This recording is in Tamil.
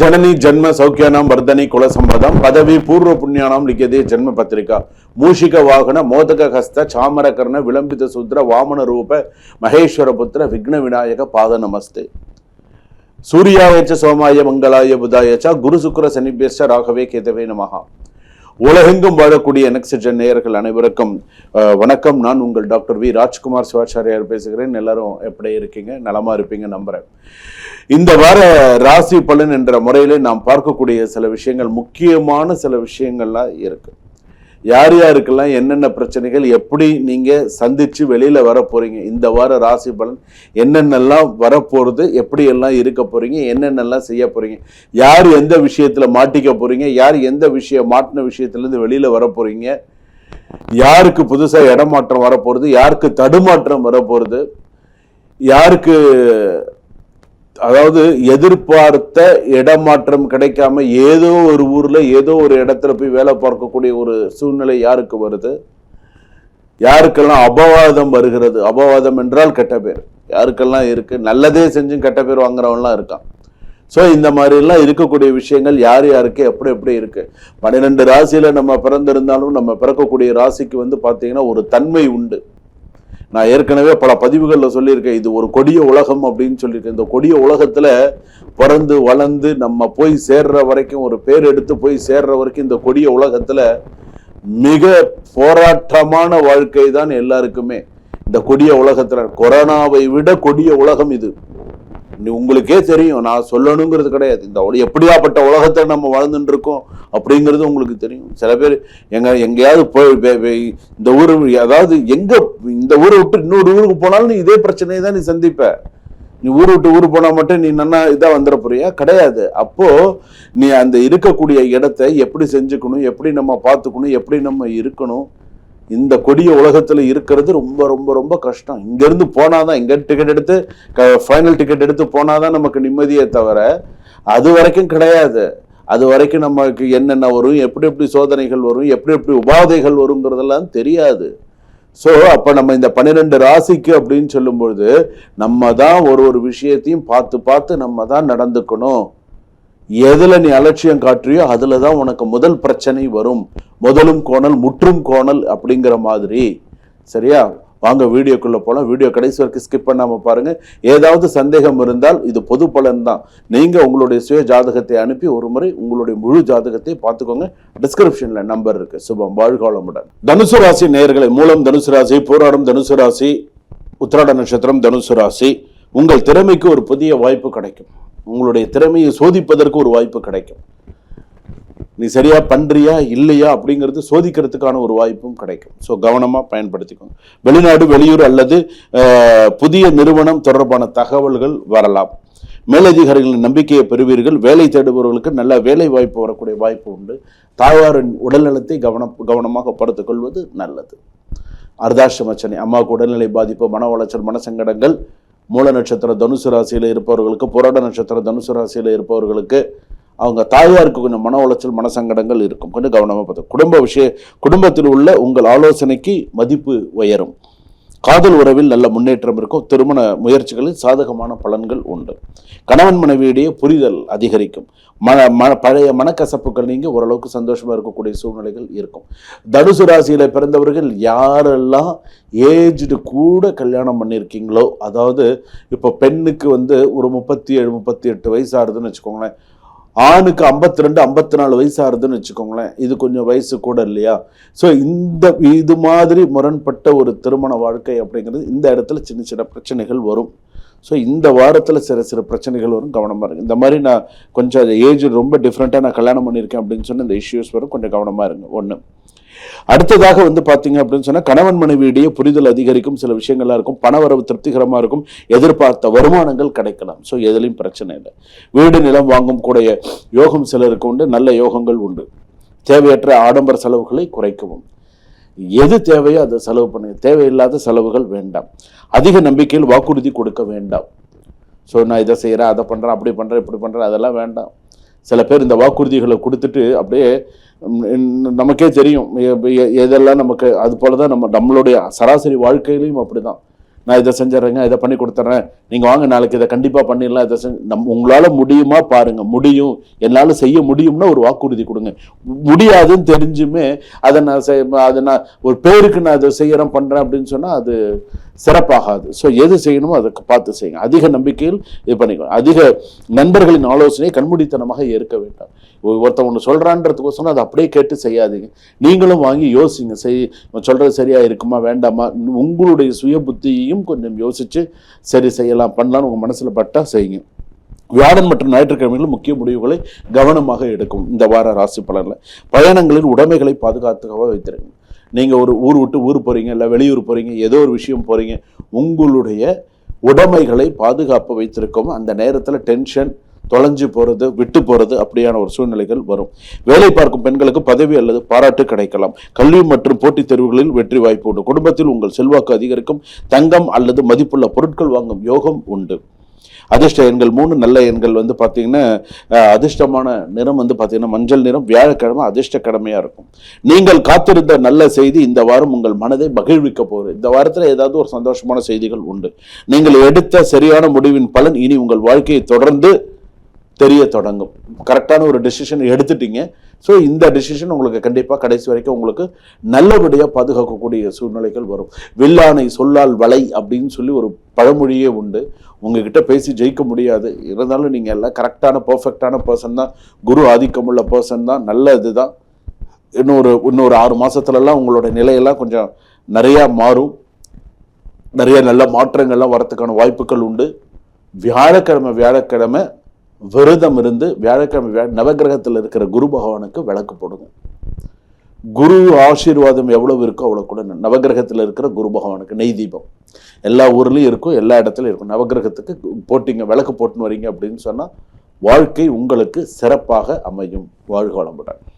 जननी जन्म सौख्यानां वर्धनी कुल संपदां पदवी पूर्व पुण्यानां लिख्यते जन्म पत्रिका मूषिक वाहन मोदक हस्त चामर कर्ण विलंबित सूद्र वामन रूप महेश्वर पुत्र विघ्न विनायक पाद नमस्ते सूर्याय च सोमाय मंगलाय बुधाय च गुरु शुक्र शनिभ्यश्च राघवे केतवे नमः உலகெங்கும் வாழக்கூடிய என்எக்ஸ்ஜென் நேயர்கள் அனைவருக்கும் வணக்கம். நான் உங்கள் டாக்டர் வி ராஜ்குமார் சிவாச்சாரியார் பேசுகிறேன். எல்லாரும் எப்படி இருக்கீங்க? நலமா இருப்பீங்க நம்புறேன். இந்த வார ராசி பலன் என்ற முறையில நாம் பார்க்கக்கூடிய சில விஷயங்கள், முக்கியமான சில விஷயங்கள்லாம் இருக்கு. யார் யாருக்கெல்லாம் என்னென்ன பிரச்சனைகள், எப்படி நீங்க சந்திச்சு வெளியில வர போறீங்க, இந்த வார ராசி பலன் என்னென்னலாம் வரப்போறது, எப்படி எல்லாம் இருக்க போறீங்க, என்னென்னலாம் செய்ய போறீங்க, யார் எந்த விஷயத்துல மாட்டிக்க போறீங்க, யார் எந்த மாட்டின விஷயத்துல இருந்து வெளியில வர போறீங்க, யாருக்கு புதுசா இடமாற்றம் வரப்போறது, யாருக்கு தடுமாற்றம் வரப்போறது, யாருக்கு அதாவது எதிர்பார்த்த இடமாற்றம் கிடைக்காம ஏதோ ஒரு ஊர்ல ஏதோ ஒரு இடத்துல போய் வேலை பார்க்கக்கூடிய ஒரு சூழ்நிலை யாருக்கு வருது, யாருக்கெல்லாம் அபவாதம் வருகிறது. அபவாதம் என்றால் கெட்ட பேர் யாருக்கெல்லாம் இருக்கு, நல்லதே செஞ்சும் கெட்ட பேர் வாங்குறவன்லாம் இருக்கான். ஸோ இந்த மாதிரி எல்லாம் இருக்கக்கூடிய விஷயங்கள் யார் யாருக்கு எப்படி எப்படி இருக்கு. 12 ராசியில நம்ம பிறந்திருந்தாலும் நம்ம பிறக்கக்கூடிய ராசிக்கு பார்த்தீங்கன்னா ஒரு தன்மை உண்டு. நான் ஏற்கனவே பல பதிவுகளில் சொல்லியிருக்கேன், இது ஒரு கொடிய உலகம் அப்படின்னு சொல்லியிருக்கேன். இந்த கொடிய உலகத்துல பிறந்து வளர்ந்து நம்ம போய் சேர்ற வரைக்கும், ஒரு பேர் எடுத்து போய் சேர்ற வரைக்கும் இந்த கொடிய உலகத்துல மிக போராட்டமான வாழ்க்கை தான் எல்லாருக்குமே. இந்த கொடிய உலகத்துல கொரோனாவை விட கொடிய உலகம் இது. உங்களுக்கே தெரியும், நான் சொல்லணுங்கிறது கிடையாது. இந்த எப்படியாப்பட்ட உலகத்தை நம்ம வாழ்ந்துட்டு இருக்கோம் அப்படிங்கிறது உங்களுக்கு தெரியும். சில பேர் எங்கேயாவது போய் இந்த ஊரு, அதாவது இந்த ஊரை விட்டு இன்னொரு ஊருக்கு போனாலும் நீ இதே பிரச்சனையை தான் நீ சந்திப்ப. நீ ஊரு விட்டு ஊரு போனா மட்டும் நீ நல்லா இதா வந்துட போறியா? கிடையாது. அப்போ நீ அந்த இருக்கக்கூடிய இடத்தை எப்படி செஞ்சுக்கணும், எப்படி நம்ம பார்த்துக்கணும், எப்படி நம்ம இருக்கணும், இந்த கொடிய உலகத்துல இருக்கிறது ரொம்ப ரொம்ப ரொம்ப கஷ்டம். இங்க இருந்து போனாதான், இங்க டிக்கெட் எடுத்து ஃபைனல் டிக்கெட் எடுத்து போனாதான் நமக்கு நிம்மதியே தவிர அது வரைக்கும் கிடையாது. அது வரைக்கும் நமக்கு என்னென்ன வரும், எப்படி எப்படி சோதனைகள் வரும், எப்படி எப்படி உபாதைகள் வருங்கிறதெல்லாம் தெரியாது. ஸோ அப்ப நம்ம இந்த 12 ராசிக்கு அப்படின்னு சொல்லும்பொழுது நம்ம தான் ஒரு விஷயத்தையும் பார்த்து பார்த்து நம்ம தான் நடந்துக்கணும். எதுல நீ அலட்சியம் காட்டுறியோ அதுலதான் உனக்கு முதல் பிரச்சனை வரும். முதலும் கோணல் முற்றும் கோணல் அப்படிங்கிற மாதிரி. சரியா? வாங்க வீடியோக்குள்ள போலாம். வீடியோ கடைசி வரைக்கும் ஸ்கிப் பண்ணாம பாருங்க. ஏதாவது சந்தேகம் இருந்தால் இது பொது பலன் தான். நீங்க உங்களுடைய சுய ஜாதகத்தை அனுப்பி ஒரு முறை உங்களுடைய முழு ஜாதகத்தை பார்த்துக்கோங்க. டிஸ்கிரிப்ஷன்ல நம்பர் இருக்கு. சுபம், வாழ்காலமுடன். தனுசு ராசி நேயர்களை, மூலம் தனுசு ராசி, போராடம் தனுசு ராசி, உத்திராட நட்சத்திரம் தனுசு ராசி. உங்கள் திறமைக்கு ஒரு புதிய வாய்ப்பு கிடைக்கும். உங்களுடைய திறமையை சோதிப்பதற்கு ஒரு வாய்ப்பு கிடைக்கும். நீ சரியா பண்றியா இல்லையா அப்படிங்கிறது சோதிக்கிறதுக்கான ஒரு வாய்ப்பும் கிடைக்கும். ஸோ கவனமா பயன்படுத்திக்கோங்க. வெளிநாடு, வெளியூர் அல்லது புதிய நிறுவனம் தொடர்பான தகவல்கள் வரலாம். மேலதிகாரிகளின் நம்பிக்கையை பெறுவீர்கள். வேலை தேடுபவர்களுக்கு நல்ல வேலை வாய்ப்பு வரக்கூடிய வாய்ப்பு உண்டு. தாயாரின் உடல்நலத்தை கவனமாக பார்த்துக் கொள்வது நல்லது. அர்த்தாஷ்டமச்சனை, அம்மாவுக்கு உடல்நிலை பாதிப்பு, மன உளைச்சல், மனசங்கடங்கள். மூல நட்சத்திரம் தனுசு ராசியில இருப்பவர்களுக்கு, புராட நட்சத்திரம் தனுசு ராசியில இருப்பவர்களுக்கு அவங்க தாயாருக்கு கொஞ்சம் மன உளைச்சல், மனசங்கடங்கள் இருக்கும். கொஞ்சம் கவனமா பார்த்து. குடும்பத்தில் உள்ள உங்கள் ஆலோசனைக்கு மதிப்பு உயரும். காதல் உறவில் நல்ல முன்னேற்றம் இருக்கும். திருமண முயற்சிகளில் சாதகமான பலன்கள் உண்டு. கணவன் மனைவியிடையே புரிதல் அதிகரிக்கும். பழைய மனக்கசப்புகள் நீங்க ஓரளவுக்கு சந்தோஷமா இருக்கக்கூடிய சூழ்நிலைகள் இருக்கும். தனுசு ராசியில பிறந்தவர்கள் யாரெல்லாம் ஏஜ்டு கூட கல்யாணம் பண்ணியிருக்கீங்களோ, அதாவது இப்போ பெண்ணுக்கு ஒரு 37, 38 வயசு ஆகுதுன்னு வச்சுக்கோங்களேன். ஆணுக்கு 52, 54 வயசு ஆகுதுன்னு வச்சுக்கோங்களேன். இது கொஞ்சம் வயசு கூட இல்லையா? ஸோ இது மாதிரி முரண்பட்ட ஒரு திருமண வாழ்க்கை அப்படிங்கிறது இந்த இடத்துல சின்ன சின்ன பிரச்சனைகள் வரும். ஸோ இந்த வாரத்தில் சில பிரச்சனைகள் வரும். கவனமாக இருங்க. இந்த மாதிரி நான் கொஞ்சம் ஏஜ் ரொம்ப டிஃப்ரெண்ட்டாக நான் கல்யாணம் பண்ணியிருக்கேன் அப்படின்னு சொன்ன இந்த இஷ்யூஸ் வரும். கொஞ்சம் கவனமாக இருங்க. ஒன்று. அடுத்ததாக பார்த்தீங்க அப்படின்னு சொன்னால் கணவன் மனைவியிடையே புரிதல் அதிகரிக்கும். சில விஷயங்கள்லாம் இருக்கும். பணவரவு திருப்திகரமாக இருக்கும். எதிர்பார்த்த வருமானங்கள் கிடைக்கலாம். ஸோ எதுலையும் பிரச்சனை இல்லை. வீடு நிலம் வாங்கும் கூடிய யோகம் சிலருக்கு உண்டு. நல்ல யோகங்கள் உண்டு. தேவையற்ற ஆடம்பர செலவுகளை குறைக்கவும். எது தேவையோ அதை செலவு பண்ணுங்க. தேவையில்லாத செலவுகள் வேண்டாம். அதிக நம்பிக்கையில் வாக்குறுதி கொடுக்க வேண்டாம். ஸோ நான் இதை செய்கிறேன், அதை பண்ணுறேன், அப்படி பண்ணுறேன், இப்படி பண்ணுறேன், அதெல்லாம் வேண்டாம். சில பேர் இந்த வாக்குறுதிகளை கொடுத்துட்டு அப்படியே நமக்கே தெரியும் எதெல்லாம் நமக்கு. அது போல தான் நம்மளுடைய சராசரி வாழ்க்கையிலையும் அப்படிதான். நான் இதை செஞ்சிடறேங்க, இதை பண்ணி கொடுத்துட்றேன், நீங்கள் வாங்க நாளைக்கு இதை கண்டிப்பாக பண்ணிடலாம், இதை உங்களால் முடியுமா பாருங்கள். முடியும், என்னால் செய்ய முடியும்னா ஒரு வாக்குறுதி கொடுங்க. முடியாதுன்னு தெரிஞ்சுமே அதை நான் ஒரு பேருக்கு நான் அதை செய்கிறேன் பண்ணுறேன் அப்படின்னு சொன்னால் அது சிறப்பாகாது. ஸோ எது செய்யணுமோ அதுக்கு பார்த்து செய்யுங்க. அதிக நம்பிக்கையில் இது பண்ணிக்கணும். அதிக நண்பர்களின் ஆலோசனையை கண்மூடித்தனமாக ஏற்க வேண்டாம். ஒருத்தன் ஒன்று சொல்கிறான்றதுக்கோசரம் அதை அப்படியே கேட்டு செய்யாதீங்க. நீங்களும் வாங்கி யோசிங்க, சொல்கிறது சரியாக இருக்குமா வேண்டாமா, உங்களுடைய சுய புத்தியையும் கொஞ்சம் யோசித்து சரி செய்யலாம் பண்ணலான்னு உங்கள் மனசில் பட்டால் செய்யுங்க. வியாழன் மற்றும் ஞாயிற்றுக்கிழமைகளில் முக்கிய முடிவுகளை கவனமாக எடுக்கும். இந்த வார ராசி பலனில் பயணங்களில் உடைமைகளை பாதுகாத்துக்காக வைத்திருங்க. நீங்கள் ஒரு ஊர் விட்டு ஊர் போகிறீங்க, இல்லை வெளியூர் போகிறீங்க, ஏதோ ஒரு விஷயம் போகிறீங்க, உங்களுடைய உடைமைகளை பாதுகாப்பு வைத்திருக்கும். அந்த நேரத்தில் டென்ஷன், தொலைஞ்சு போகிறது, விட்டு போகிறது அப்படியான ஒரு சூழ்நிலைகள் வரும். வேலை பார்க்கும் பெண்களுக்கு பதவி அல்லது பாராட்டு கிடைக்கலாம். கல்வி மற்றும் போட்டித் தேர்வுகளில் வெற்றி வாய்ப்பு உண்டு. குடும்பத்தில் உங்கள் செல்வாக்கு அதிகரிக்கும். தங்கம் அல்லது மதிப்புள்ள பொருட்கள் வாங்கும் யோகம் உண்டு. அதிர்ஷ்ட எண்கள் 3. நல்ல எண்கள் பார்த்தீங்கன்னா அதிர்ஷ்டமான நிறம் பார்த்தீங்கன்னா மஞ்சள் நிறம். வியாழக்கிழமை அதிர்ஷ்ட கிழமையாக இருக்கும். நீங்கள் காத்திருந்த நல்ல செய்தி இந்த வாரம் உங்கள் மனதை மகிழ்விக்க போகுது. இந்த வாரத்தில் ஏதாவது ஒரு சந்தோஷமான செய்திகள் உண்டு. நீங்கள் எடுத்த சரியான முடிவின் பலன் இனி உங்கள் வாழ்க்கையை தொடர்ந்து தெரிய தொடங்கும். கரெக்டான ஒரு டெசிஷன் எடுத்துட்டீங்க. ஸோ இந்த டெசிஷன் உங்களுக்கு கண்டிப்பாக கடைசி வரைக்கும் உங்களுக்கு நல்லபடியாக பாதுகாக்கக்கூடிய சூழ்நிலைகள் வரும். வில்லானை சொல்லால் வலை அப்படின்னு சொல்லி ஒரு பழமொழியே உண்டு. உங்ககிட்ட பேசி ஜெயிக்க முடியாது. இருந்தாலும் நீங்கள் எல்லாம் கரெக்டான பர்ஃபெக்டான பர்சன் தான், குரு ஆதிக்கமுள்ள பர்சன் தான், நல்ல இதுதான். இன்னொரு 6 மாதத்துலலாம் உங்களோட நிலையெல்லாம் கொஞ்சம் நிறையா மாறும். நிறைய நல்ல மாற்றங்கள்லாம் வரத்துக்கான வாய்ப்புகள் உண்டு. வியாழக்கிழமை விரதம் இருந்து வியாழக்கிழமை நவகிரகத்தில் இருக்கிற குரு பகவானுக்கு விளக்கு போடுங்க. குரு ஆசீர்வாதம் எவ்வளவு இருக்கோ அவ்வளோ கூட. நவகிரகத்தில் இருக்கிற குரு பகவானுக்கு நெய் தீபம் எல்லா ஊர்லேயும் இருக்கும், எல்லா இடத்துலையும் இருக்கும். நவகிரகத்துக்கு போட்டிங்க, விளக்கு போட்டுன்னு வரீங்க அப்படின்னு சொன்னால் வாழ்க்கை உங்களுக்கு சிறப்பாக அமையும். வாழ்க வளமுடன்.